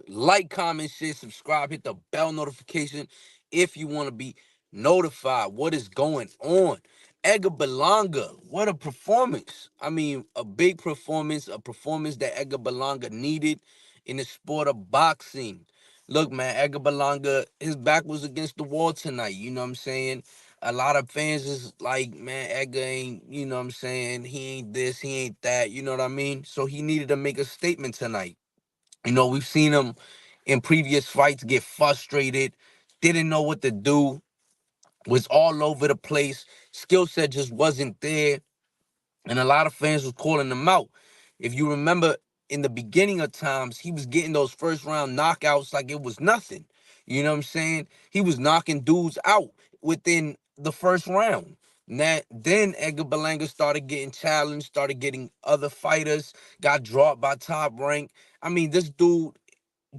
Like, comment, share, subscribe, hit the bell notification if you want to be notified what is going on. Edgar Berlanga, what a performance. I mean, a big performance, a performance that Edgar Berlanga needed in the sport of boxing. Look, man, Edgar Berlanga, his back was against the wall tonight. You know what I'm saying? A lot of fans is like, man, Edgar ain't, you know what I'm saying? He ain't this, he ain't that, you know what I mean? So he needed to make a statement tonight. We've seen him in previous fights get frustrated, didn't know what to do, was all over the place. Skill set just wasn't there, and a lot of fans was calling him out. If you remember, in the beginning of times, he was getting those first round knockouts like it was nothing. You know what I'm saying? He was knocking dudes out within the first round. Then Edgar Berlanga started getting challenged, started getting other fighters, got dropped by Top Rank. I mean, this dude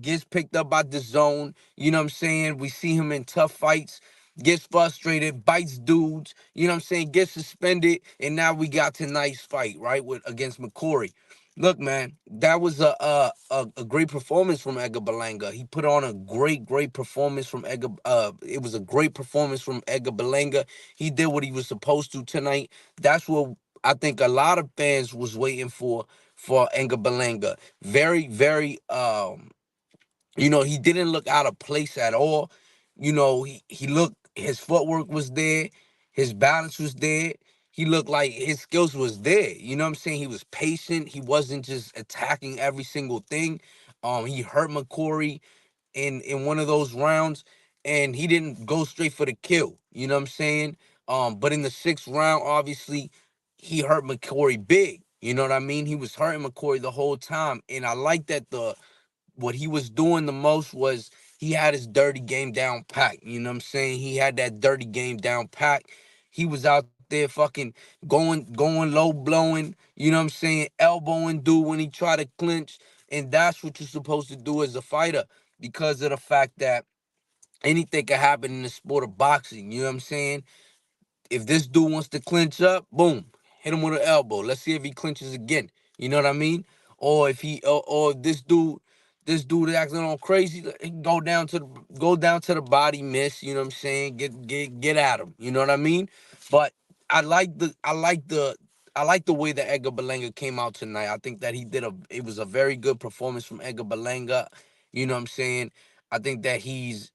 gets picked up by the zone. You know what I'm saying? We see him in tough fights, gets frustrated, bites dudes, you know what I'm saying, gets suspended, and now we got tonight's fight, right, with against McCory. Look, man, that was a great performance from Edgar Berlanga. He put on a great performance from Edgar. It was a great performance from Edgar Berlanga. He did what he was supposed to tonight. That's what I think a lot of fans was waiting for Edgar Berlanga. Very he didn't look out of place at all. He looked, his footwork was there, his balance was there. He looked like his skills was there. You know what I'm saying? He was patient. He wasn't just attacking every single thing. He hurt McCory in one of those rounds, and he didn't go straight for the kill. You know what I'm saying? But in the sixth round, obviously, he hurt McCory big. You know what I mean? He was hurting McCory the whole time, and I like that the what he was doing the most was he had his dirty game down pat. You know what I'm saying? He had that dirty game down pat. He was out there fucking going low blowing, you know what I'm saying, elbowing dude when he tried to clinch. And that's what you're supposed to do as a fighter because of the fact that anything can happen in the sport of boxing. You know what I'm saying? If this dude wants to clinch up, boom, hit him with an elbow. Let's see if he clinches again. You know what I mean? Or if or if this dude is acting all crazy, he can go down to the body, miss. You know what I'm saying? Get at him. You know what I mean? But I like the I like the I like the way that Edgar Berlanga came out tonight. I think that it was a very good performance from Edgar Berlanga. You know what I'm saying? I think that he's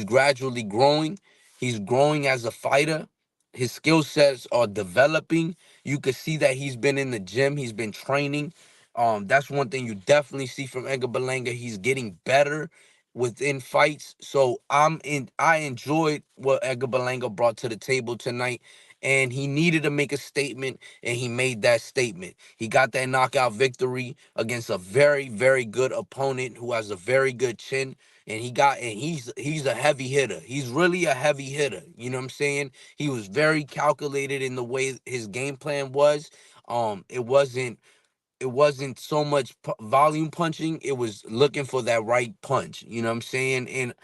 gradually growing. He's growing as a fighter. His skill sets are developing. You could see that he's been in the gym. He's been training. That's one thing you definitely see from Edgar Berlanga. He's getting better within fights. So I enjoyed what Edgar Berlanga brought to the table tonight. And he needed to make a statement, and he made that statement. He got that knockout victory against a very good opponent who has a very good chin, and he's a heavy hitter. He's really a heavy hitter. You know what I'm saying? He was very calculated in the way his game plan was. It wasn't so much volume punching. It was looking for that right punch. You know what I'm saying? And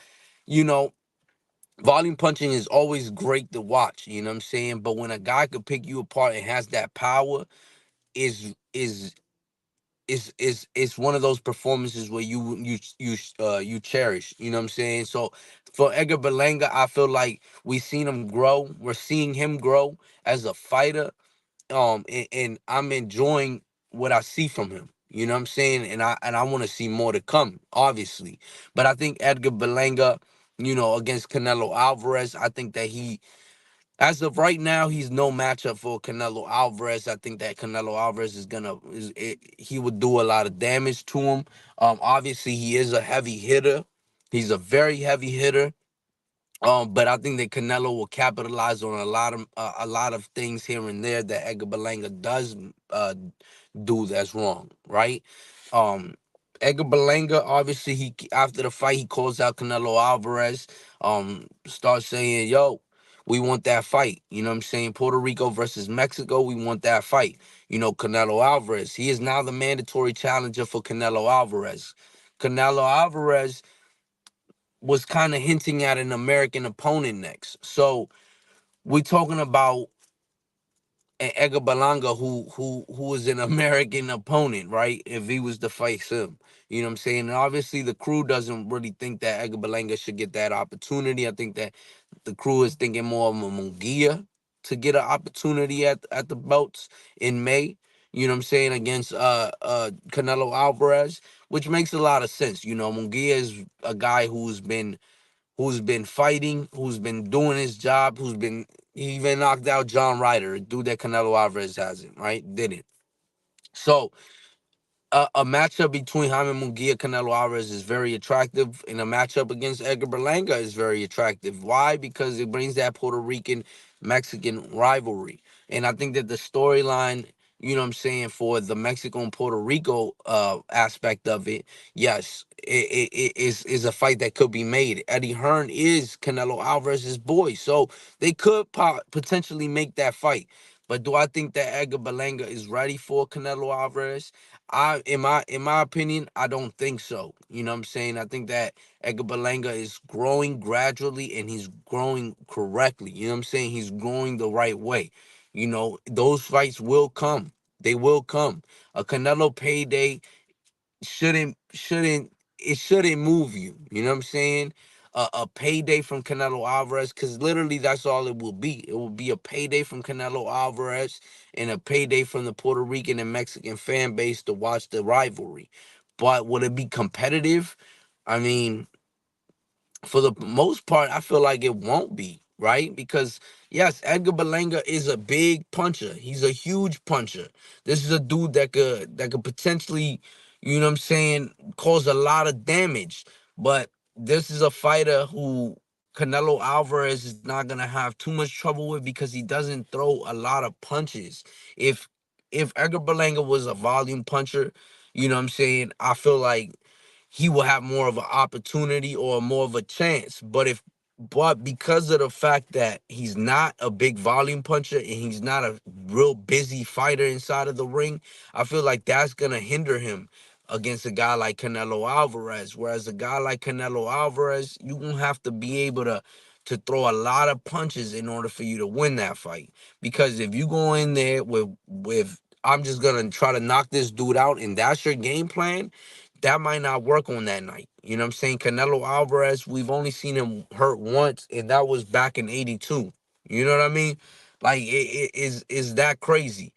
you know, volume punching is always great to watch. You know what I'm saying? But when a guy could pick you apart and has that power, is is it's one of those performances where you cherish. You know what I'm saying? So for Edgar Berlanga, I feel like we seen him grow. We're seeing him grow as a fighter. And I'm enjoying what I see from him. You know what I'm saying? And I want to see more to come, obviously. But I think Edgar Berlanga, against Canelo Alvarez, I think that as of right now, he's no matchup for Canelo Alvarez. I think that Canelo Alvarez he would do a lot of damage to him. Obviously, he is a heavy hitter. He's a very heavy hitter. But I think that Canelo will capitalize on a lot of things here and there that Edgar Berlanga does do that's wrong, right? Um, Edgar Berlanga, obviously, he after the fight he calls out Canelo Alvarez, starts saying, "Yo, we want that fight." You know what I'm saying? Puerto Rico versus Mexico, we want that fight. Canelo Alvarez, he is now the mandatory challenger for Canelo Alvarez. Canelo Alvarez was kind of hinting at an American opponent next. So we're talking about an Edgar Berlanga who is an American opponent, right? If he was to face him, You know what I'm saying? And obviously the crew doesn't really think that Edgar Berlanga should get that opportunity. I think that the crew is thinking more of a Munguia to get an opportunity at the belts in May. You know what I'm saying, against Canelo Alvarez, which makes a lot of sense. You know, Munguia is a guy who's been fighting, who's been doing his job, he even knocked out John Ryder, a dude that Canelo Alvarez hasn't, right? Didn't. So a matchup between Jaime Munguia and Canelo Alvarez is very attractive, and a matchup against Edgar Berlanga is very attractive. Why? Because it brings that Puerto Rican Mexican rivalry, and I think that the storyline, you know what I'm saying, for the Mexico and Puerto Rico aspect of it, yes, it is a fight that could be made. Eddie Hearn is Canelo Alvarez's boy, so they could potentially make that fight. But do I think that Edgar Berlanga is ready for Canelo Alvarez? In my opinion, I don't think so. You know what I'm saying? I think that Edgar Berlanga is growing gradually and he's growing correctly. You know what I'm saying? He's growing the right way. You know, those fights will come. They will come. A Canelo payday shouldn't move you. You know what I'm saying? A payday from Canelo Alvarez, because literally that's all it will be. It will be a payday from Canelo Alvarez and a payday from the Puerto Rican and Mexican fan base to watch the rivalry. But would it be competitive? I mean, for the most part, I feel like it won't be, right? Because yes, Edgar Berlanga is a big puncher. He's a huge puncher. This is a dude that could potentially, you know what I'm saying, cause a lot of damage. But this is a fighter who Canelo Alvarez is not gonna have too much trouble with because he doesn't throw a lot of punches. If if Edgar Berlanga was a volume puncher, you know what I'm saying, I feel like he will have more of an opportunity or more of a chance. But because of the fact that he's not a big volume puncher and he's not a real busy fighter inside of the ring, I feel like that's gonna hinder him against a guy like Canelo Alvarez. Whereas a guy like Canelo Alvarez, you gonna have to be able to throw a lot of punches in order for you to win that fight. Because if you go in there with I'm just gonna try to knock this dude out and that's your game plan, that might not work on that night. You know what I'm saying? Canelo Alvarez, we've only seen him hurt once, and that was back in '82. You know what I mean? Like it is that crazy.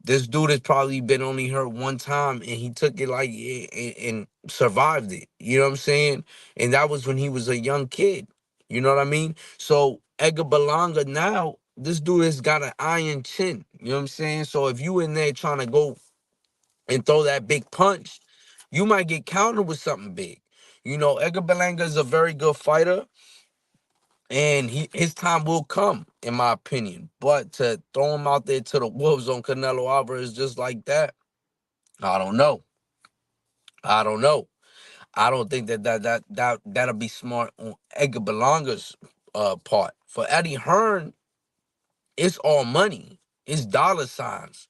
This dude has probably been only hurt one time, and he took it like and survived it. You know what I'm saying? And that was when he was a young kid. You know what I mean? So Edgar Berlanga now, this dude has got an iron chin. You know what I'm saying? So if you in there trying to go and throw that big punch, you might get countered with something big. You know, Edgar Berlanga is a very good fighter, and his time will come, in my opinion. But to throw him out there to the wolves on Canelo Alvarez just like that, I don't know. I don't know. I don't think that'll be smart on Edgar Berlanga's part. For Eddie Hearn, it's all money. It's dollar signs.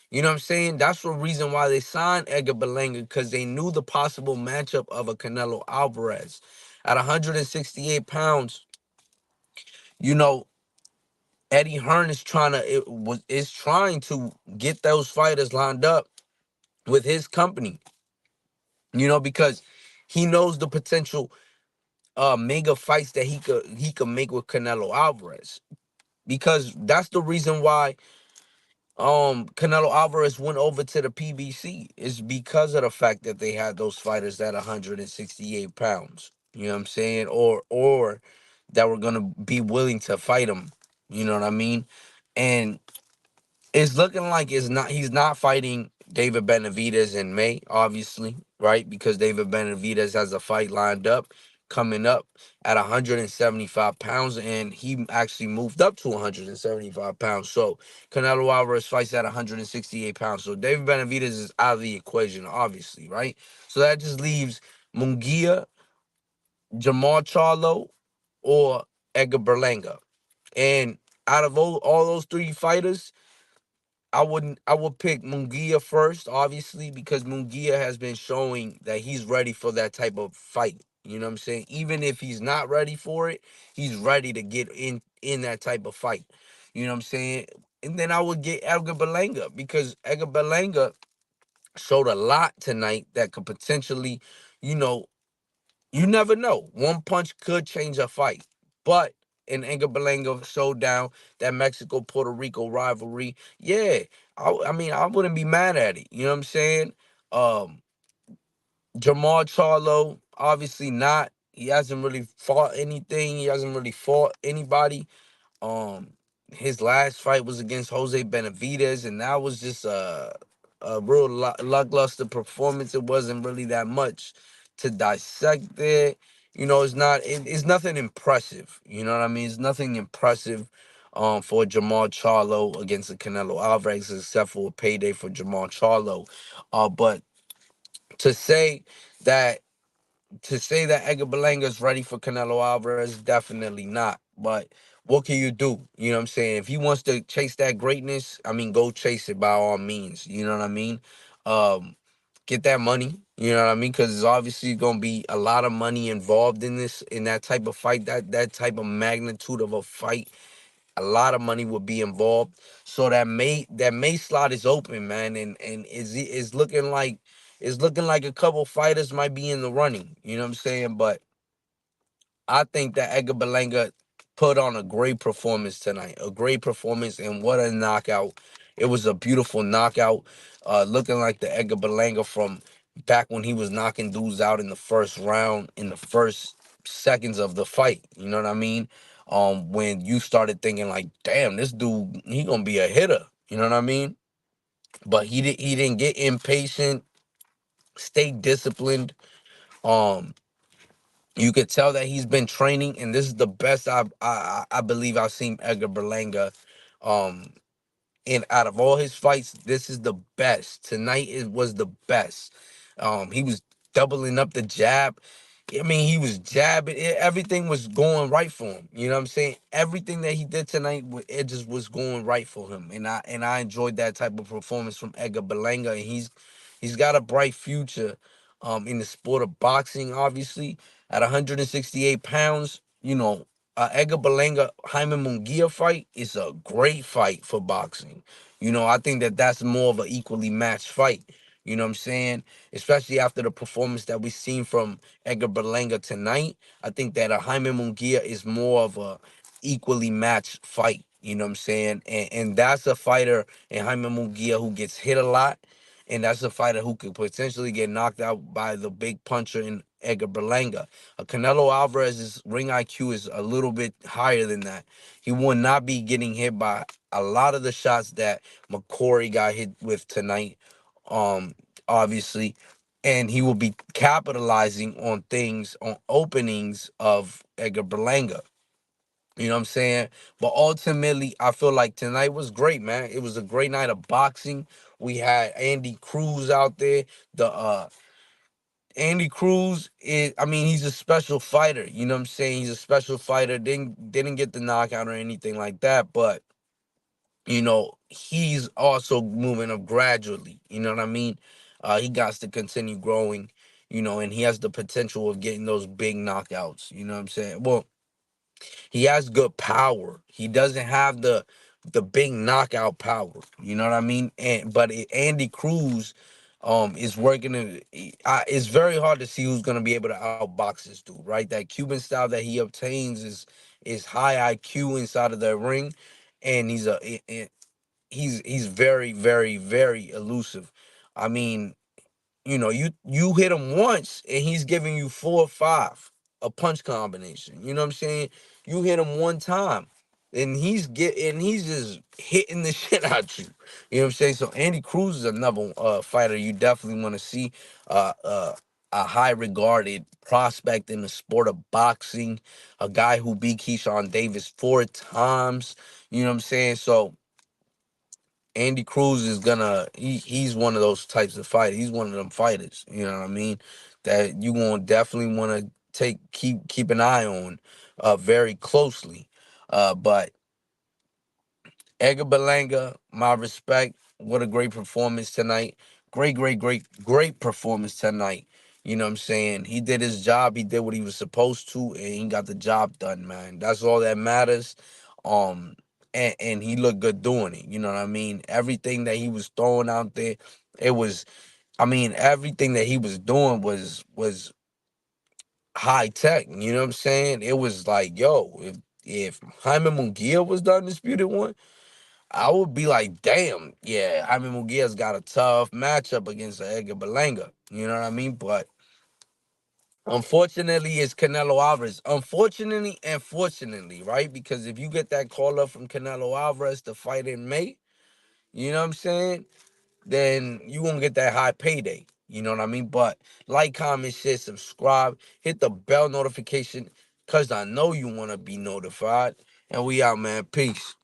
You know what I'm saying? That's the reason why they signed Edgar Berlanga, because they knew the possible matchup of a Canelo Alvarez. At 168 pounds, you know, Eddie Hearn is trying to get those fighters lined up with his company, because he knows the potential mega fights that he could make with Canelo Alvarez. Because that's the reason why Canelo Alvarez went over to the PBC, is because of the fact that they had those fighters at 168 pounds. You know what I'm saying? Or that were gonna be willing to fight him. You know what I mean? And it's looking like he's not fighting David Benavidez in May, obviously, right? Because David Benavidez has a fight lined up coming up at 175 pounds, and he actually moved up to 175 pounds. So Canelo Alvarez fights at 168 pounds. So David Benavidez is out of the equation, obviously, right? So that just leaves Munguia, Jamal Charlo, or Edgar Berlanga. And out of all those three fighters, I would pick Munguia first, obviously, because Munguia has been showing that he's ready for that type of fight. You know what I'm saying? Even if he's not ready for it, he's ready to get in that type of fight. You know what I'm saying? And then I would get Edgar Berlanga, because Edgar Berlanga showed a lot tonight that could potentially, you know, you never know. One punch could change a fight. But in Edgar Berlanga showdown, that Mexico Puerto Rico rivalry, yeah, I mean, I wouldn't be mad at it. You know what I'm saying? Um, Jamal Charlo, obviously not. He hasn't really fought anything. He hasn't really fought anybody. Um, his last fight was against Jose Benavidez, and that was just a real lackluster performance. It wasn't really that much to dissect there. You know, it's nothing impressive. You know what I mean? It's nothing impressive for Jamal Charlo against the Canelo Alvarez, except for a payday for Jamal Charlo. But to say that Edgar Berlanga is ready for Canelo Alvarez, definitely not. But what can you do? You know what I'm saying? If he wants to chase that greatness, I mean, go chase it by all means. You know what I mean? Um, get that money. You know what I mean? Because there's obviously going to be a lot of money involved in that type of fight, that type of magnitude of a fight. A lot of money will be involved. So that May slot is open, man, and is looking like a couple fighters might be in the running. You know what I'm saying? But I think that Edgar Berlanga put on a great performance tonight. A great performance, and what a knockout. It was a beautiful knockout. Looking like the Edgar Berlanga from back when he was knocking dudes out in the first round, in the first seconds of the fight. You know what I mean? When you started thinking like, damn, this dude, he gonna be a hitter. You know what I mean? But he didn't get impatient, stay disciplined. Um, you could tell that he's been training, and this is the best I believe I've seen Edgar Berlanga. Um, and out of all his fights, this is the best. Tonight it was the best. He was doubling up the jab. I mean, he was jabbing. Everything was going right for him. You know what I'm saying? Everything that he did tonight, it just was going right for him. And I enjoyed that type of performance from Edgar Berlanga. And he's got a bright future, in the sport of boxing. Obviously, at 168 pounds, Edgar Berlanga Jaime Munguia fight is a great fight for boxing. I think that that's more of an equally matched fight. You know what I'm saying? Especially after the performance that we seen from Edgar Berlanga tonight. I think that a Jaime Munguia is more of a equally matched fight. You know what I'm saying? And that's a fighter in Jaime Munguia who gets hit a lot. And that's a fighter who could potentially get knocked out by the big puncher in Edgar Berlanga. Canelo Alvarez's ring IQ is a little bit higher than that. He will not be getting hit by a lot of the shots that McCory got hit with tonight. Um, Obviously, and he will be capitalizing on things, on openings of Edgar Berlanga. You know what I'm saying? But ultimately, I feel like tonight was great, man. It was a great night of boxing. We had Andy Cruz out there. The Andy Cruz is, I mean, he's a special fighter. You know what I'm saying? He's a special fighter. Didn't get the knockout or anything like that, but he's also moving up gradually. You know what I mean? He got to continue growing, and he has the potential of getting those big knockouts. You know what I'm saying? Well, he has good power. He doesn't have the big knockout power. You know what I mean? Andy Cruz is working it's very hard to see who's going to be able to outbox this dude, right? That Cuban style that he obtains is high IQ inside of the ring, and he's very, very, very elusive. I mean, you hit him once and he's giving you 4 or 5, a punch combination. You know what I'm saying? You hit him one time and he's just hitting the shit out you. You know what I'm saying? So Andy Cruz is another fighter you definitely want to see. Uh, uh, a high regarded prospect in the sport of boxing, a guy who beat Keyshawn Davis 4 times. You know what I'm saying? So Andy Cruz is he's one of those types of fighters. He's one of them fighters, you know what I mean? That you gonna definitely wanna keep an eye on very closely. But Edgar Berlanga, my respect. What a great performance tonight. Great, great, great, great performance tonight. You know what I'm saying? He did his job. He did what he was supposed to, and he got the job done, man. That's all that matters. Um, and he looked good doing it. You know what I mean? Everything that he was throwing out there, it was I mean, everything that he was doing was high tech. You know what I'm saying? It was like, yo, if Jaime Munguia was the undisputed one, I would be like, damn, yeah, Jaime Munguia's got a tough matchup against Edgar Berlanga. You know what I mean? But unfortunately, it's Canelo Alvarez. Unfortunately and fortunately, right? Because if you get that call up from Canelo Alvarez to fight in May, you know what I'm saying? Then you gonna get that high payday. You know what I mean? But like, comment, share, subscribe, hit the bell notification, cause I know you wanna be notified. And we out, man. Peace.